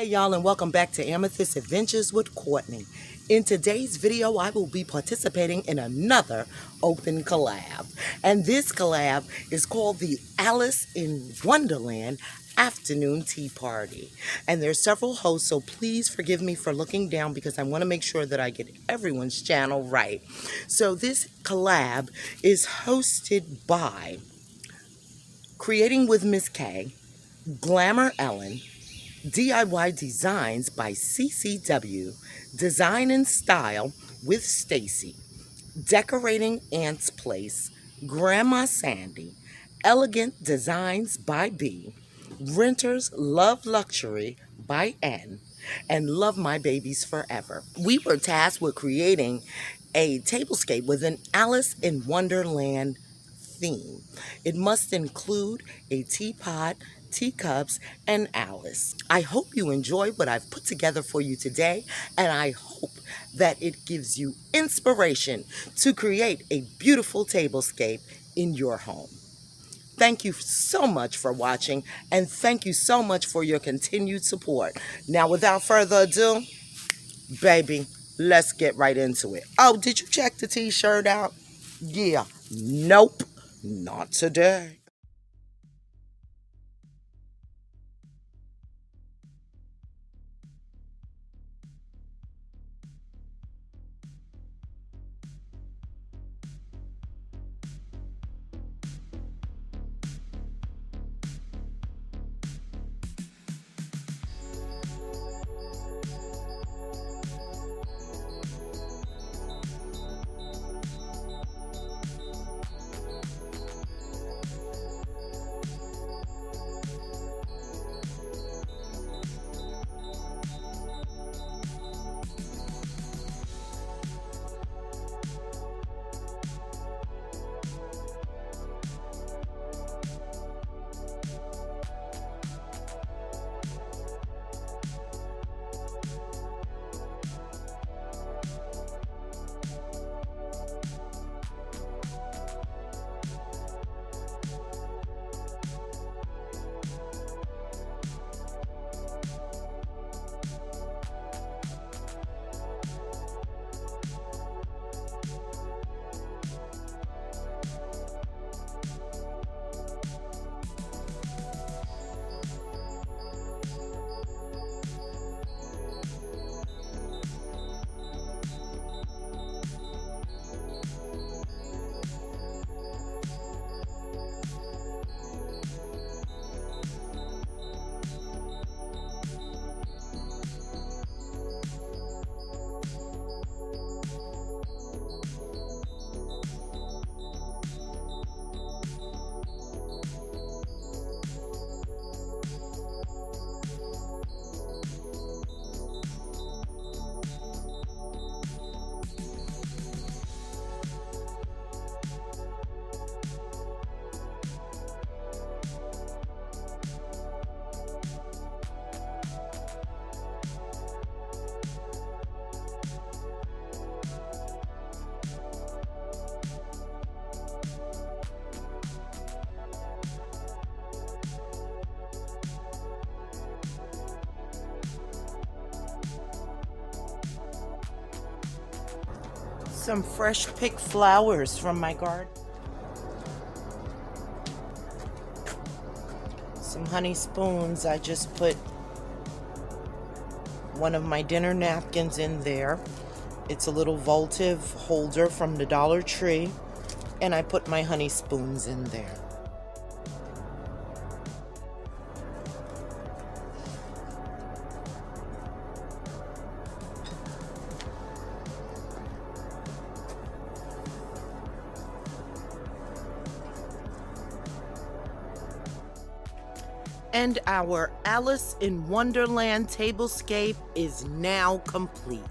y'all, and welcome back to Amethyst Adventures with Courtney. In today's video, I will be participating in another open collab. And this collab is called the Alice in Wonderland Afternoon Tea Party. And there's several hosts, so please forgive me for looking down because I want to make sure that I get everyone's channel right. So this collab is hosted by Kreating with Mz Kaye, Glamour Ellen, DIY Designs by CCW, Design and Style with Stacy, Decorating Aunt's Place, Grandma Sandy, Elegant Designs by B, Renters Love Luxury by N, and Love My Babies Forever. We were tasked with creating a tablescape with an Alice in Wonderland theme. It must include a teapot, teacups, and Alice. I hope you enjoy what I've put together for you today, and I hope that it gives you inspiration to create a beautiful tablescape in your home. Thank you so much for watching, and thank you so much for your continued support. Now, without further ado, baby, let's get right into it. Oh, did you check the t-shirt out? Yeah. Nope. Not today. Some fresh picked flowers from my garden. Some honey spoons. I just put one of my dinner napkins in there. It's a little votive holder from the Dollar Tree, and I put my honey spoons in there. And our Alice in Wonderland tablescape is now complete.